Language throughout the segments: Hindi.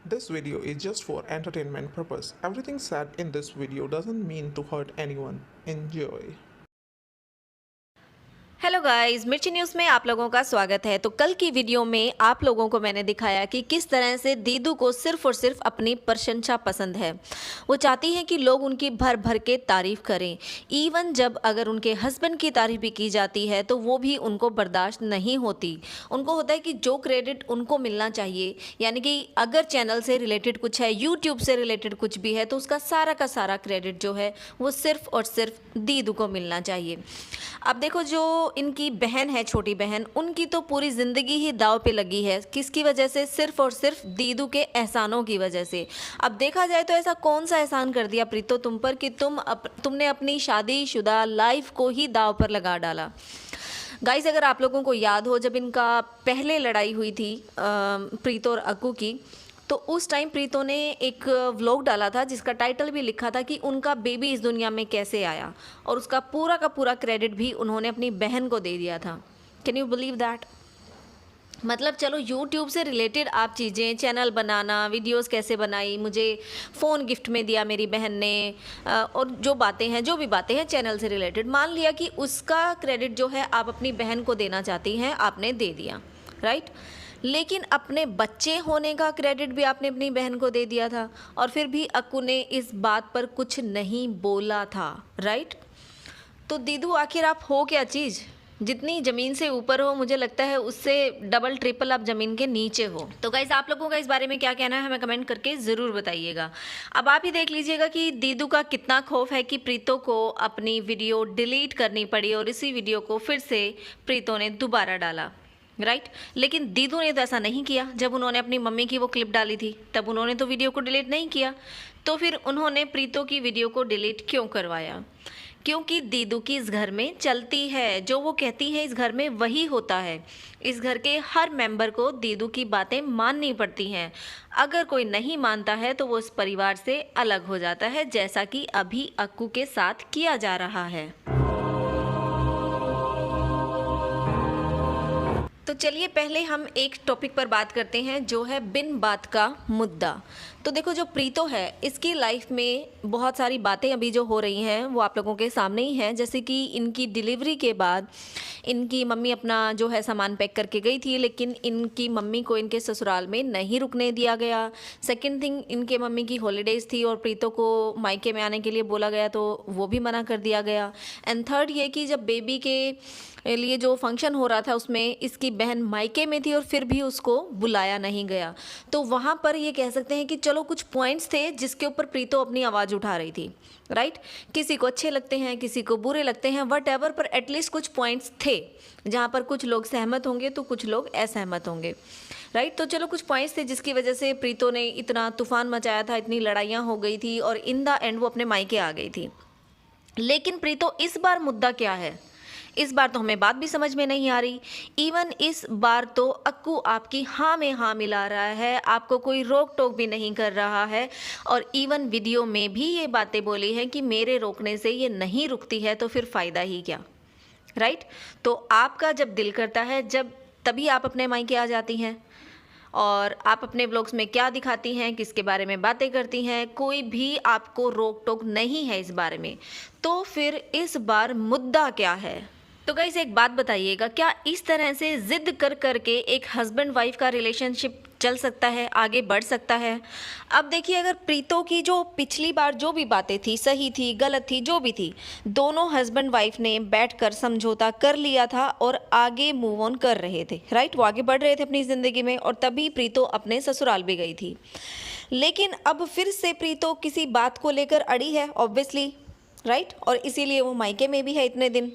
This video is just for entertainment purpose. Everything said in this video doesn't mean to hurt anyone. Enjoy. Hello guys, मिर्ची न्यूज़ में आप लोगों का स्वागत है। तो कल की वीडियो में आप लोगों को मैंने दिखाया कि किस तरह से दीदू को सिर्फ और सिर्फ अपनी प्रशंसा पसंद है। वो चाहती हैं कि लोग उनकी भर भर के तारीफ़ करें। इवन जब अगर उनके हस्बैंड की तारीफ़ भी की जाती है तो वो भी उनको बर्दाश्त नहीं होती। उनको होता है कि जो क्रेडिट उनको मिलना चाहिए, यानी कि अगर चैनल से रिलेटेड कुछ है, यूट्यूब से रिलेटेड कुछ भी है, तो उसका सारा का सारा क्रेडिट जो है वो सिर्फ और सिर्फ दीदू को मिलना चाहिए। अब देखो, जो इनकी बहन है, छोटी बहन, उनकी तो पूरी ज़िंदगी ही दाव पे लगी है। किसकी वजह से? सिर्फ और सिर्फ दीदू के एहसानों की वजह से। अब देखा जाए तो ऐसा कौन सा एहसान कर दिया प्रीतो तुम पर कि तुमने अपनी शादीशुदा लाइफ को ही दाव पर लगा डाला। गाइस, अगर आप लोगों को याद हो, जब इनका पहले लड़ाई हुई थी प्रीतो और अक्कू की, तो उस टाइम प्रीतो ने एक व्लॉग डाला था जिसका टाइटल भी लिखा था कि उनका बेबी इस दुनिया में कैसे आया, और उसका पूरा का पूरा क्रेडिट भी उन्होंने अपनी बहन को दे दिया था। Can you believe that? मतलब चलो, यूट्यूब से रिलेटेड आप चीज़ें, चैनल बनाना, वीडियोस कैसे बनाई, मुझे फ़ोन गिफ्ट में दिया मेरी बहन ने, और जो बातें हैं, जो भी बातें हैं चैनल से रिलेटेड, मान लिया कि उसका क्रेडिट जो है आप अपनी बहन को देना चाहती हैं, आपने दे दिया, राइट। लेकिन अपने बच्चे होने का क्रेडिट भी आपने अपनी बहन को दे दिया था, और फिर भी अक्कू ने इस बात पर कुछ नहीं बोला था, राइट। तो दीदू, आखिर आप हो क्या चीज़? जितनी ज़मीन से ऊपर हो, मुझे लगता है उससे डबल ट्रिपल आप ज़मीन के नीचे हो। तो गाइस, आप लोगों का इस बारे में क्या कहना है, हमें कमेंट करके ज़रूर बताइएगा। अब आप ही देख लीजिएगा कि दीदू का कितना खौफ है कि प्रीतो को अपनी वीडियो डिलीट करनी पड़ी, और इसी वीडियो को फिर से प्रीतो ने दोबारा डाला, राइट। लेकिन दीदू ने तो ऐसा नहीं किया। जब उन्होंने अपनी मम्मी की वो क्लिप डाली थी, तब उन्होंने तो वीडियो को डिलीट नहीं किया। तो फिर उन्होंने प्रीतो की वीडियो को डिलीट क्यों करवाया? क्योंकि दीदू की इस घर में चलती है, जो वो कहती है इस घर में वही होता है। इस घर के हर मेंबर को दीदू की बातें माननी पड़ती हैं। अगर कोई नहीं मानता है तो वो इस परिवार से अलग हो जाता है, जैसा कि अभी अक्कू के साथ किया जा रहा है। तो चलिए, पहले हम एक टॉपिक पर बात करते हैं, जो है बिन बात का मुद्दा। तो देखो, जो प्रीतो है, इसकी लाइफ में बहुत सारी बातें अभी जो हो रही हैं वो आप लोगों के सामने ही हैं। जैसे कि इनकी डिलीवरी के बाद इनकी मम्मी अपना जो है सामान पैक करके गई थी, लेकिन इनकी मम्मी को इनके ससुराल में नहीं रुकने दिया गया। सेकंड थिंग, इनके मम्मी की हॉलीडेज़ थी और प्रीतो को मायके में आने के लिए बोला गया, तो वो भी मना कर दिया गया। एंड थर्ड ये कि जब बेबी के लिए जो फंक्शन हो रहा था उसमें इसकी बहन मायके में थी और फिर भी उसको बुलाया नहीं गया। तो वहाँ पर ये कह सकते हैं कि चलो, कुछ पॉइंट्स थे जिसके ऊपर प्रीतो अपनी आवाज़ उठा रही थी, राइट। किसी को अच्छे लगते हैं, किसी को बुरे लगते हैं, वट एवर, पर एटलीस्ट कुछ पॉइंट्स थे जहाँ पर कुछ लोग सहमत होंगे तो कुछ लोग असहमत होंगे, राइट। तो चलो, कुछ पॉइंट्स थे जिसकी वजह से प्रीतो ने इतना तूफान मचाया था, इतनी लड़ाइयाँ हो गई थी, और इन द एंड वो अपने मायके आ गई थी। लेकिन प्रीतो, इस बार मुद्दा क्या है? इस बार तो हमें बात भी समझ में नहीं आ रही। इवन इस बार तो अक्कू आपकी हाँ में हाँ मिला रहा है, आपको कोई रोक टोक भी नहीं कर रहा है, और इवन वीडियो में भी ये बातें बोली हैं कि मेरे रोकने से ये नहीं रुकती है, तो फिर फ़ायदा ही क्या, राइट। तो आपका जब दिल करता है, जब तभी आप अपने मायके आ जाती हैं, और आप अपने ब्लॉग्स में क्या दिखाती हैं, किसके बारे में बातें करती हैं, कोई भी आपको रोक टोक नहीं है इस बारे में। तो फिर इस बार मुद्दा क्या है? तो गाइस, एक बात बताइएगा, क्या इस तरह से ज़िद कर करके एक हस्बैंड वाइफ का रिलेशनशिप चल सकता है, आगे बढ़ सकता है? अब देखिए, अगर प्रीतो की जो पिछली बार जो भी बातें थी, सही थी, गलत थी, जो भी थी, दोनों हस्बैंड वाइफ ने बैठकर समझौता कर लिया था और आगे मूव ऑन कर रहे थे, राइट। वो आगे बढ़ रहे थे अपनी ज़िंदगी में, और तभी प्रीतो अपने ससुराल भी गई थी। लेकिन अब फिर से प्रीतो किसी बात को लेकर अड़ी है, ऑब्वियसली, राइट, और इसीलिए वो मायके में भी है इतने दिन।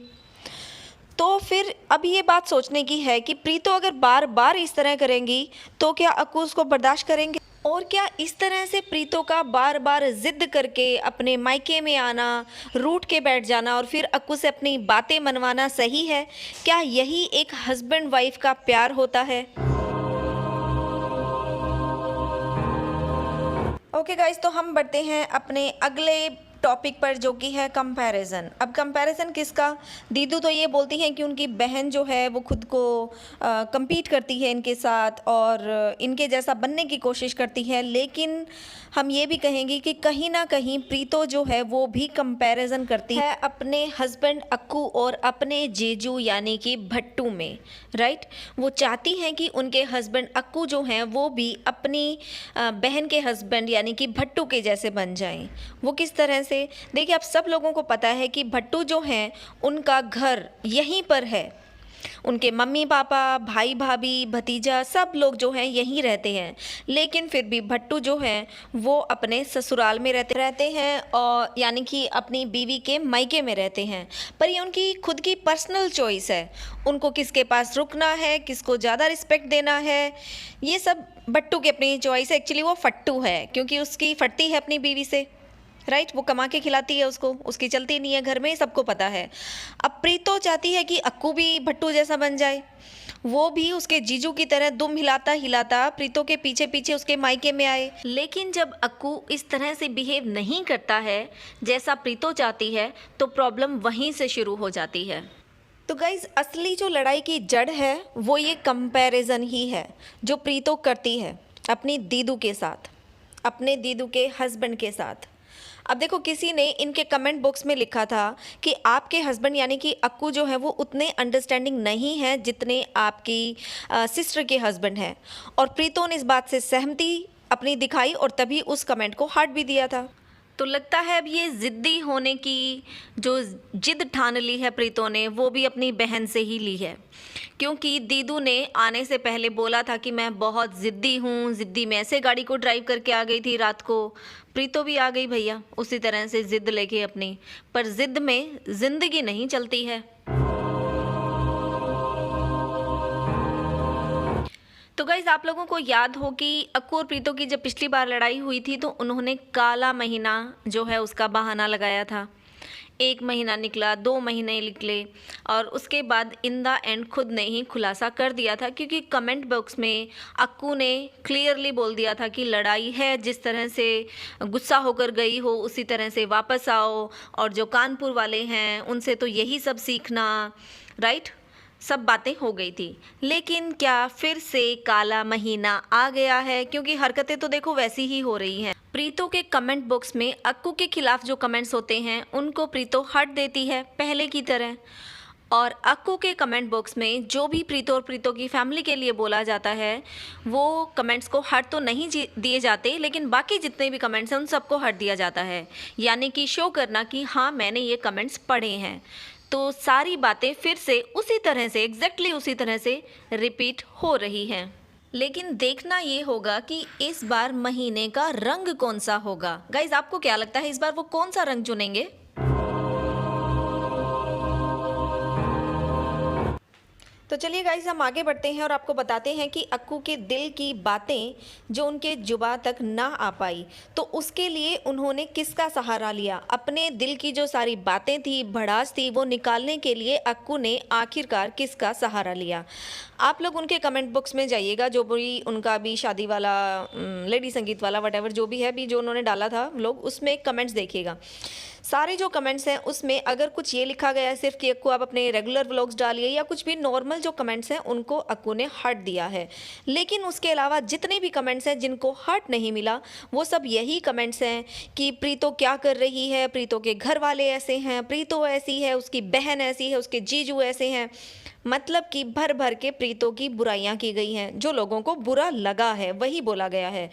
तो फिर अब ये बात सोचने की है कि प्रीतो अगर बार बार इस तरह करेंगी तो क्या अक्कू उसको बर्दाश्त करेंगे? और क्या इस तरह से प्रीतो का बार बार जिद करके अपने मायके में आना, रूठ के बैठ जाना और फिर अक्कू से अपनी बातें मनवाना सही है? क्या यही एक हस्बैंड वाइफ का प्यार होता है? ओके गाइस, तो हम बढ़ते हैं अपने अगले टॉपिक पर जो कि है कंपैरिजन। अब कंपैरिजन किसका? दीदू तो ये बोलती हैं कि उनकी बहन जो है वो खुद को compete करती है इनके साथ और इनके जैसा बनने की कोशिश करती है, लेकिन हम ये भी कहेंगे कि कहीं ना कहीं प्रीतो जो है वो भी कंपैरिजन करती है अपने हस्बैंड अक्कू और अपने जीजू यानी कि भट्टू में, राइट। वो चाहती हैं कि उनके हस्बैंड अक्कू जो हैं वो भी अपनी बहन के हस्बैंड यानी कि भट्टू के जैसे बन जाएं। वो किस तरह से? देखिए, आप सब लोगों को पता है कि भट्टू जो हैं उनका घर यहीं पर है। उनके मम्मी पापा, भाई भाभी, भतीजा सब लोग जो हैं यहीं रहते हैं, लेकिन फिर भी भट्टू जो हैं वो अपने ससुराल में रहते हैं और यानी कि अपनी बीवी के मायके में रहते हैं। पर ये उनकी खुद की पर्सनल चॉइस है, उनको किसके पास रुकना है, किसको ज़्यादा रिस्पेक्ट देना है, ये सब भट्टू की अपनी चॉइस है। एक्चुअली वो फट्टू है क्योंकि उसकी फटती है अपनी बीवी से, राइट। वो कमा के खिलाती है उसको, उसकी चलती नहीं है घर में, सबको पता है। अब प्रीतो चाहती है कि अक्कू भी भट्टू जैसा बन जाए, वो भी उसके जीजू की तरह दुम हिलाता हिलाता प्रीतो के पीछे पीछे उसके मायके में आए। लेकिन जब अक्कू इस तरह से बिहेव नहीं करता है जैसा प्रीतो चाहती है तो प्रॉब्लम वहीं से शुरू हो जाती है। तो गाइज, असली जो लड़ाई की जड़ है वो ये कंपैरिजन ही है जो प्रीतो करती है अपनी दीदू के साथ, अपने दीदू के हस्बैंड के साथ। अब देखो, किसी ने इनके कमेंट बॉक्स में लिखा था कि आपके हस्बैंड यानी कि अक्कू जो है वो उतने अंडरस्टैंडिंग नहीं है जितने आपकी सिस्टर के हस्बैंड हैं, और प्रीतो ने इस बात से सहमति अपनी दिखाई और तभी उस कमेंट को हार्ट भी दिया था। तो लगता है अब ये ज़िद्दी होने की जो जिद ठान ली है प्रीतो ने वो भी अपनी बहन से ही ली है, क्योंकि दीदू ने आने से पहले बोला था कि मैं बहुत ज़िद्दी हूँ, ज़िद्दी मैं ऐसे गाड़ी को ड्राइव करके आ गई थी रात को। प्रीतो भी आ गई भैया उसी तरह से ज़िद लेके अपनी, पर ज़िद में ज़िंदगी नहीं चलती है। तो गाइज़, आप लोगों को याद हो कि अक्कू और प्रीतो की जब पिछली बार लड़ाई हुई थी तो उन्होंने काला महीना जो है उसका बहाना लगाया था। 1 महीना निकला, 2 महीने निकले और उसके बाद इन द एंड खुद ने ही खुलासा कर दिया था, क्योंकि कमेंट बॉक्स में अक्कू ने क्लियरली बोल दिया था कि लड़ाई है, जिस तरह से गुस्सा होकर गई हो उसी तरह से वापस आओ, और जो कानपुर वाले हैं उनसे तो यही सब सीखना, राइट। सब बातें हो गई थी, लेकिन क्या फिर से काला महीना आ गया है? क्योंकि हरकतें तो देखो वैसी ही हो रही हैं। प्रीतो के कमेंट बॉक्स में अक्कू के खिलाफ जो कमेंट्स होते हैं उनको प्रीतो हट देती है पहले की तरह, और अक्कू के कमेंट बॉक्स में जो भी प्रीतो और प्रीतो की फैमिली के लिए बोला जाता है वो कमेंट्स को हट तो नहीं दिए जाते, लेकिन बाकी जितने भी कमेंट्स हैं उन सबको हट दिया जाता है, यानी कि शो करना कि हाँ मैंने ये कमेंट्स पढ़े हैं। तो सारी बातें फिर से उसी तरह से, एग्जैक्टली उसी तरह से रिपीट हो रही हैं। लेकिन देखना ये होगा कि इस बार महीने का रंग कौन सा होगा। गाइज, आपको क्या लगता है इस बार वो कौन सा रंग चुनेंगे? तो चलिए गाइस, हम आगे बढ़ते हैं और आपको बताते हैं कि अक्कू के दिल की बातें जो उनके जुबां तक ना आ पाई तो उसके लिए उन्होंने किसका सहारा लिया। अपने दिल की जो सारी बातें थी, भड़ास थी, वो निकालने के लिए अक्कू ने आखिरकार किसका सहारा लिया। आप लोग उनके कमेंट बॉक्स में जाइएगा, जो भी उनका भी शादी वाला, लेडी संगीत वाला, वटेवर जो भी है भी जो उन्होंने डाला था लोग, उसमें कमेंट्स देखिएगा। सारे जो कमेंट्स हैं उसमें अगर कुछ ये लिखा गया है सिर्फ कि अक्कू आप अपने रेगुलर व्लॉग्स डालिए, या कुछ भी नॉर्मल जो कमेंट्स हैं उनको अक्कू ने हट दिया है। लेकिन उसके अलावा जितने भी कमेंट्स हैं जिनको हट नहीं मिला वो सब यही कमेंट्स हैं कि प्रीतो क्या कर रही है, प्रीतो के घर वाले ऐसे हैं, प्रीतो ऐसी है, उसकी बहन ऐसी है, उसके जीजू ऐसे हैं। मतलब कि भर भर के प्रीतो की बुराइयां की गई हैं, जो लोगों को बुरा लगा है वही बोला गया है।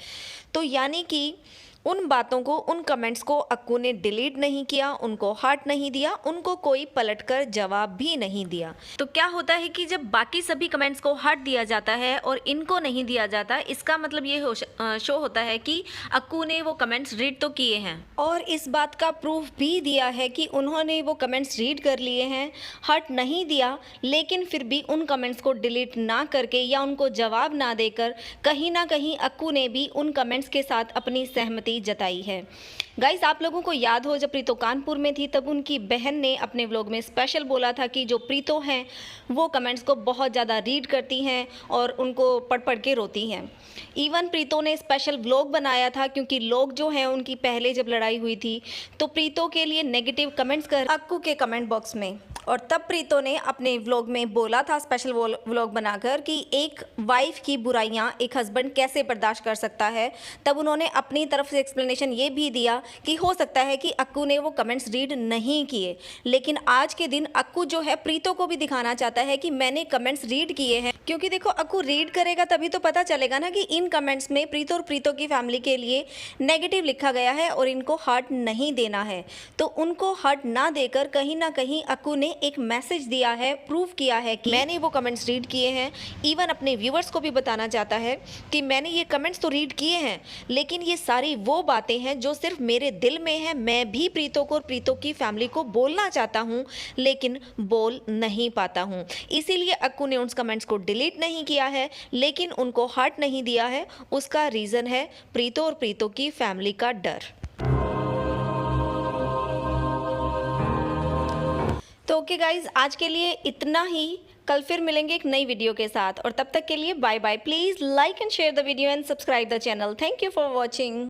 तो यानी कि उन बातों को, उन कमेंट्स को अक्कू ने डिलीट नहीं किया, उनको हर्ट नहीं दिया, उनको कोई पलटकर जवाब भी नहीं दिया। तो क्या होता है कि जब बाकी सभी कमेंट्स को हर्ट दिया जाता है और इनको नहीं दिया जाता, इसका मतलब ये शो होता है कि अक्कू ने वो कमेंट्स रीड तो किए हैं, और इस बात का प्रूफ भी दिया है कि उन्होंने वो कमेंट्स रीड कर लिए हैं, हर्ट नहीं दिया, लेकिन फिर भी उन कमेंट्स को डिलीट ना करके या उनको जवाब ना देकर कहीं ना कहीं अक्कू ने भी उन कमेंट्स के साथ अपनी सहमति जताई है। गाइस, आप लोगों को याद हो जब प्रीतो कानपुर में थी तब उनकी बहन ने अपने व्लॉग में स्पेशल बोला था कि जो प्रीतो हैं वो कमेंट्स को बहुत ज़्यादा रीड करती हैं और उनको पढ़ पढ़ के रोती हैं। इवन प्रीतो ने स्पेशल व्लॉग बनाया था क्योंकि लोग जो हैं उनकी पहले जब लड़ाई हुई थी तो प्रीतो के लिए नेगेटिव कमेंट्स कर अक्कू के कमेंट बॉक्स में, और तब प्रीतो ने अपने व्लॉग में बोला था स्पेशल व्लॉग बनाकर कि एक वाइफ की बुराइयां एक हस्बैंड कैसे बर्दाश्त कर सकता है। तब उन्होंने अपनी तरफ से एक्सप्लेनेशन ये भी दिया कि हो सकता है कि अक्कू ने वो कमेंट्स रीड नहीं किए, लेकिन आज के दिन अक्कू जो है प्रीतो को भी दिखाना चाहता है कि मैंने कमेंट्स रीड किए हैं। क्योंकि देखो, अक्कू रीड करेगा तभी तो पता चलेगा ना कि इन कमेंट्स में प्रीतो और प्रीतो की फैमिली के लिए नेगेटिव लिखा गया है और इनको हर्ट नहीं देना है। तो उनको हर्ट ना देकर कहीं ना कहीं अक्कू ने एक मैसेज दिया है, प्रूव किया है कि मैंने वो कमेंट्स रीड किए हैं। इवन अपने व्यूअर्स को भी बताना चाहता है कि मैंने ये कमेंट्स तो रीड किए हैं, लेकिन ये सारी वो बातें हैं जो सिर्फ मेरे दिल में है। मैं भी प्रीतो को और प्रीतो की फैमिली को बोलना चाहता हूँ लेकिन बोल नहीं पाता हूँ। इसीलिए अक्कू ने उन कमेंट्स को डिलीट नहीं किया है, लेकिन उनको हर्ट नहीं दिया है। उसका रीज़न है प्रीतो और प्रीतो की फैमिली का डर। तो ओके गाइज, आज के लिए इतना ही। कल फिर मिलेंगे एक नई वीडियो के साथ, और तब तक के लिए bye bye. Please like and share the video and subscribe the channel. Thank you for watching.